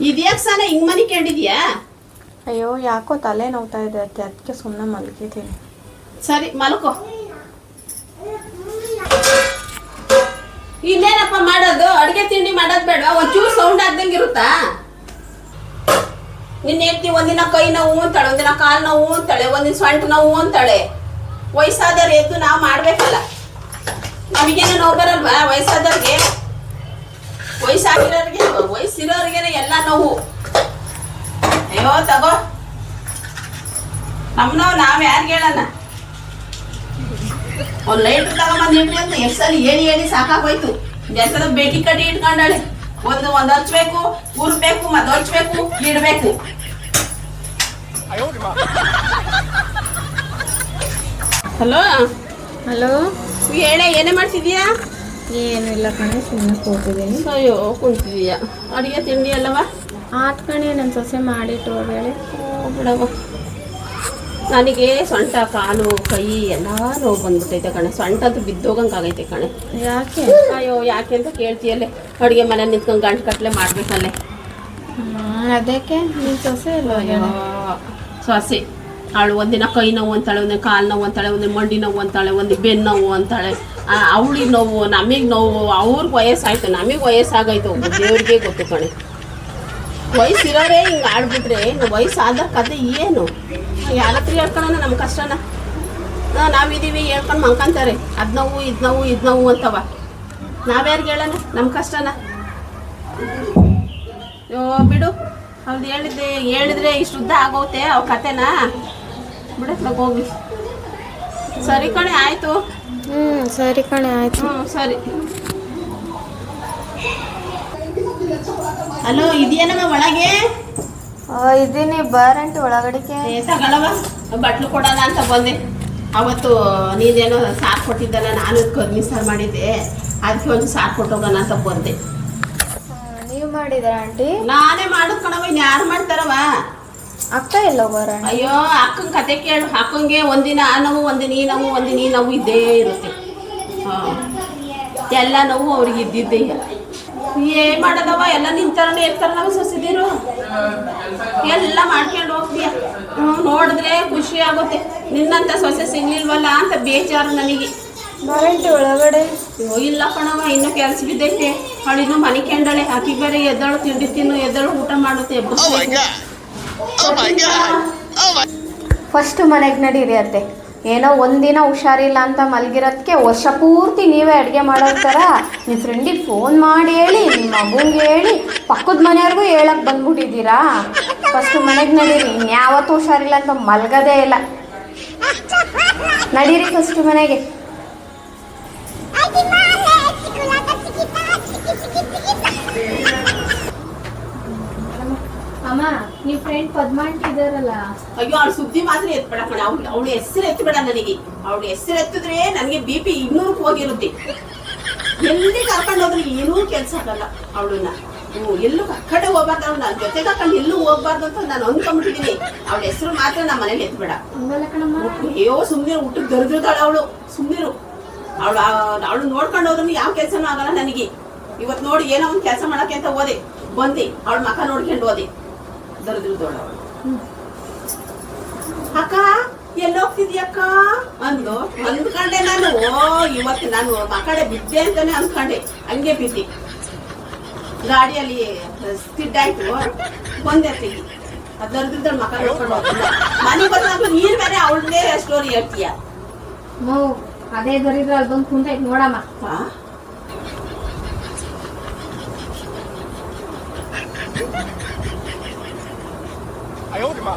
ಇದ್ಯಾಕ್ ಸಾನ ಹಿಂಗ್ ಮನಿ ಕೇಳಿದ್ಯಾ? ಅಯ್ಯೋ ಯಾಕೋ ತಲೆ ನೋವ್ತಾ ಇದೆ ಅತ್ತೆ, ಅದಕ್ಕೆ ಸುಮ್ಮನೆ ಮಲಗಿದ್ದೀನಿ. ಸರಿ ಮಲ್ಕೋ. ಇನ್ನೇನಪ್ಪ ಮಾಡೋದು? ಅಡ್ಗೆ ತಿಂಡಿ ಮಾಡೋದ್ ಬೇಡವಾ? ಒಂಚೂರು ಸೌಂಡ್ ಆಗ್ದಂಗೆ ಇರುತ್ತಾ? ನಿನ್ನ ಹೆಂಡ್ತಿ ಒಂದಿನ ಕೈ ನೋವು ಅಂತಾಳೆ, ಒಂದಿನ ಕಾಲು ನೋವು ಅಂತಾಳೆ, ಒಂದಿನ ಸೊಂಟ ನೋವು ಅಂತಾಳೆ. ವಯಸ್ಸಾದವ್ರು ಎದ್ದು ನಾವು ಮಾಡ್ಬೇಕಲ್ಲ. ನಮಗೇನು ನೋವು ಬರಲ್ವಾ ವಯಸ್ಸಾದವ್ರಿಗೆ? ವಯಸ್ಸಾಗಿರೋರಿಗೆ, ವಯಸ್ಸಿರೋರ್ಗೇನೆ ಎಲ್ಲ ನೋವು. ಅಯ್ಯೋ ತಗೋ, ನಮ್ಮನವ್ ನಾವ್ ಯಾರಿಗೆ ಹೇಳೋಣ? ಒಂದು ಲೈಟ್ರ್ ತಗೊಂಬಂದು ಇಟ್ರಿ ಅಂತ ಎಷ್ಟು ಸಲ ಹೇಳಿ ಹೇಳಿ ಸಾಕಾಗೋಯ್ತು. ಎಷ್ಟದ ಬೇಟಿ ಕಟ್ಟಿ ಇಟ್ಕೊಂಡಾಳೆ. ಒಂದು ಹಚ್ಬೇಕು, ಉರ್ಬೇಕು, ಮತ್ತೆ ಹಚ್ಬೇಕು, ಇಡ್ಬೇಕು. ಹಲೋ ಹಲೋ, ಹೇಳ, ಏನೇ ಮಾಡ್ತಿದ್ಯಾ? ಏನು ಇಲ್ಲ ಕಣೆ, ಸುಮ್ಮನೆ ಕೂತಿದ್ದೀನಿ. ಅಯ್ಯೋ ಕುಂತಿದೀಯಾ? ಅಡುಗೆ ತಿಂಡಿ ಅಲ್ಲವಾ? ಆತ್ ಕಣೆ, ನನ್ನ ಸೊಸೆ ಮಾಡಿಟ್ಟು ಹೇಳಿ. ಬಿಡವ, ನನಗೆ ಸೊಂಟ ಕಾಲು ಕೈ ಎಲ್ಲ ನೋವು ಬಂದ್ಬಿಟ್ಟೈತೆ ಕಣೆ. ಸೊಂಟ ಅಂತೂ ಬಿದ್ದೋಗಂಗಾಗೈತೆ ಕಣೆ. ಯಾಕೆ? ಅಯ್ಯೋ ಯಾಕೆ ಅಂತ ಕೇಳ್ತೀಯಲ್ಲೇ. ಅಡುಗೆ ಮನೆ ನಿಂತ್ಕೊಂಡು ಗಂಟು ಕಟ್ಲೆ ಮಾಡ್ಬೇಕಲ್ಲೇ. ಅದಕ್ಕೆ ನಿನ್ನ ಸೊಸೆ ಇಲ್ಲ? ಅಯ್ಯೋ ಸೊಸೆ ಅವಳು ಒಂದಿನ ಕೈ ನೋವು ಅಂತಾಳೆ, ಒಂದಿನ ಕಾಲು ನೋವು ಅಂತಾಳೆ, ಒಂದಿನ ಮಂಡಿ ನೋವು ಅಂತಾಳೆ, ಒಂದು ಬೆನ್ನು ನೋವು ಅಂತಾಳೆ. ಅವಳಿಗೆ ನೋವು, ನಮಗೆ ನೋವು. ಅವ್ರಿಗೆ ವಯಸ್ಸಾಯ್ತು, ನಮಗೆ ವಯಸ್ಸಾಗೈತು. ದೇವ್ರಿಗೆ ಗೊತ್ತು ಕಣೆ. ವಯಸ್ಸಿರೋರೇ ಹಿಂಗೆ ಆಡ್ಬಿಟ್ರೆ ಇನ್ನು ವಯಸ್ಸಾದ ಕತೆ ಏನು? ಯಾರ ಹತ್ರ ಹೇಳ್ಕೊಳ್ಳೋಣ ನಮ್ಮ ಕಷ್ಟನ? ನಾವಿದ್ದೀವಿ ಹೇಳ್ಕೊಂಡು ಮಂಕಂತಾರೆ, ಅದು ನೋವು ಇದು ನೋವು ಇದು ನೋವು ಅಂತವ. ನಾವ್ಯಾರಿಗೆ ಹೇಳೋಣ ನಮ್ಮ ಕಷ್ಟನ? ಬಿಡು, ಅವ್ರು ಹೇಳಿದ್ರೆ ಇಷ್ಟು ಉದ್ದ ಆಗೋತೆ ಅವ್ರ ಕತೆನ. ಬಿಡತ್ಲಾಗ ಹೋಗಿ. ಸರಿ ಕಣೆ, ಆಯಿತು. ಸರಿ ಕಣೆ, ಆಯ್ತು. ಸರಿ. ಹಲೋ, ಇದೆಯೇನಮ್ಮ ಒಳಗೆ? ಇದ್ದೀನಿ, ಬಾರಂಟಿ ಒಳಗಡೆಗೆ. ತಗೊಳವ, ಬಟ್ಲು ಕೊಡೋಣ ಅಂತ ಬಂದೆ. ಅವತ್ತು ನೀನೇನೋ ಸಾರು ಕೊಟ್ಟಿದ್ದಲ್ಲ, ನಾನು ಕರ್ಮಿ ಸಾರು ಮಾಡಿದ್ದೆ. ಅದಕ್ಕೆ ಒಂದು ಸಾರು ಕೊಟ್ಟೋಗೋಣ ಅಂತ ಬಂದೆ. ನೀವು ಮಾಡಿದ್ರ ಆಂಟಿ? ನಾನೇ ಮಾಡೋದು ಕಣವ, ಇನ್ನು ಯಾರು ಮಾಡ್ತಾರವ? ಅಕ್ಕ ಎಲ್ಲ ಬರ? ಅಯ್ಯೋ ಅಕ್ಕನ ಕತೆ ಕೇಳು. ಅಕ್ಕಂಗೆ ಒಂದಿನ ಆ ನೋವು, ಒಂದಿನ ಈ ನೋವು, ಒಂದಿನ ಈ ನೋವು ಇದ್ದೇ ಇರುತ್ತೆ. ಎಲ್ಲ ನೋವು ಅವ್ರಿಗೆ ಇದ್ದಿದ್ದೆ. ಏನ್ ಮಾಡೋದವ, ಎಲ್ಲ ನಿಂತಾರನೇ ಇರ್ತಾರ ನಾವು ಸೊಸಿದಿರು. ಎಲ್ಲ ಮಾಡ್ಕೊಂಡು ಹೋಗ್ತೀಯ. ನೋಡಿದ್ರೆ ಖುಷಿ ಆಗುತ್ತೆ. ನಿನ್ನಂತ ಸೊಸೆ ಸಿಗ್ಲಿಲ್ವಲ್ಲ ಅಂತ ಬೇಜಾರು ನನಗೆ. ಬಾರಂಟಿ ಒಳಗಡೆ? ಅಯ್ಯೋ ಇಲ್ಲ ಕಣವ, ಇನ್ನೂ ಕೆಲಸ ಬಿದ್ದೈತೆ. ಅವಳು ಇನ್ನೂ ಮನೆ ಕೆಂಡಳೆ. ಆಕಿ ಬೇರೆ ಎದ್ದಳು ತಿಂಡಿ ತಿನ್ನು, ಎದ್ದಳು ಊಟ ಮಾಡುತ್ತೆ. ಫಸ್ಟ್ ಮನೆಗೆ ನಡೀರಿ ಅತ್ತೆ. ಏನೋ ಒಂದಿನ ಹುಷಾರಿಲ್ಲ ಅಂತ ಮಲಗಿರೋದಕ್ಕೆ ವರ್ಷ ಪೂರ್ತಿ ನೀವೇ ಅಡುಗೆ ಮಾಡೋ ಥರ ನಿಮ್ಮ ಫ್ರೆಂಡಿಗೆ ಫೋನ್ ಮಾಡಿ ಹೇಳಿ, ನಿಮ್ಮ ಮಗುಂಗೆ ಹೇಳಿ, ಪಕ್ಕದ ಮನೆಯವ್ರಿಗೂ ಹೇಳಕ್ಕೆ ಬಂದ್ಬಿಟ್ಟಿದ್ದೀರಾ. ಫಸ್ಟ್ ಮನೆಗೆ ನಡೀರಿ. ಇನ್ಯಾವತ್ತೂ ಹುಷಾರಿಲ್ಲ ಅಂತ ಮಲಗೋದೇ ಇಲ್ಲ. ನಡೀರಿ ಫಸ್ಟ್ ಮನೆಗೆ. ಅಮ್ಮ, ನೀವು ಫ್ರೆಂಡ್ ಪದ್ಮಾಂಟಿ ಇದಾರಲ್ಲ? ಅಯ್ಯೋ ಅವ್ಳ ಸುದ್ದಿ ಮಾತ್ರ ಎತ್ಬೇಡ ಕಣ. ಅವಳ ಹೆಸರು ಎತ್ತಬೇಡ ನನಗೆ. ಅವಳ ಹೆಸರು ಎತ್ತಿದ್ರೆ ನನಗೆ BP 200ಕ್ಕೆ ಹೋಗಿರುತ್ತೆ. ಎಲ್ಲಿ ಕರ್ಕೊಂಡು ಹೋದ್ರೆ ಏನೂ ಕೆಲಸ ಆಗಲ್ಲ ಅವಳನ್ನ. ಎಲ್ಲೂ ಕಡೆ ಹೋಗ್ಬಾರ್ದು. ಅವ್ಳು ನನ್ನ ಜೊತೆಗೆ ಹಾಕೊಂಡು ಎಲ್ಲೂ ಹೋಗ್ಬಾರ್ದು ಅಂತ ನಾನು ಅಂದ್ಕೊಂಡ್ಬಿಟ್ಟಿದ್ದೀನಿ. ಅವಳ ಹೆಸರು ಮಾತ್ರ ನಮ್ಮ ಮನೇಲಿ ಎತ್ಬೇಡ. ಅಯ್ಯೋ ಸುಮ್ಮನೆ ಊಟಕ್ಕೆ ದರಿದ್ರದಾಳೆ ಅವಳು. ಸುಮ್ಮನಿರು. ಅವಳು ನೋಡ್ಕೊಂಡು ಹೋದ್ರೂ ಯಾವ ಕೆಲಸನೂ ಆಗಲ್ಲ ನನಗೆ. ಇವತ್ತು ನೋಡಿ ಏನೋ ಒಂದು ಕೆಲಸ ಮಾಡಕ್ಕೆ ಅಂತ ಹೋದೆ, ಬಂದು ಅವಳ ಮಕ್ಕ ನೋಡ್ಕೊಂಡು ಹೋದೆ. ದರಿದ್ರದೋಳು ಅವಳು. ಅಕ್ಕ ಎಲ್ಲೋಗ್ತಿದ್ಯಕ್ಕ ಅಂದು ಅಂದ್ಕೊಂಡೆ ನಾನು. ಇವತ್ತು ನಾನು ಮಕ್ಕಳೇ ಬಿದ್ದೆ ಅಂತಾನೆ ಅಂದ್ಕೊಂಡೆ. ಹಂಗೆ ಬಿದ್ದೆ. ಗಾಡಿಯಲ್ಲಿ ಸ್ಕಿಡ್ಡಾಯ್ತು, ಬಂದೆ ತೆಗಿ. ದರಿದ್ರದೋಳು ಮಕ್ಕ ನೋಡ್ಕೊಂಡು ಹೋಗ್ತಿದ್ದ. ಮನೆಗೆ ಬಂದಾಗ ನೀರು ಬೇರೆ ಅವಳನ್ನೇ ಸ್ಟೋರಿ ಹೇಳ್ತೀಯ. ಅದೇ ದರಿದ್ರ ಅಲ್ಲಿ ಬಂದು ಕುಂತೈತೆ ನೋಡಮ್ಮ.哎呦我的妈！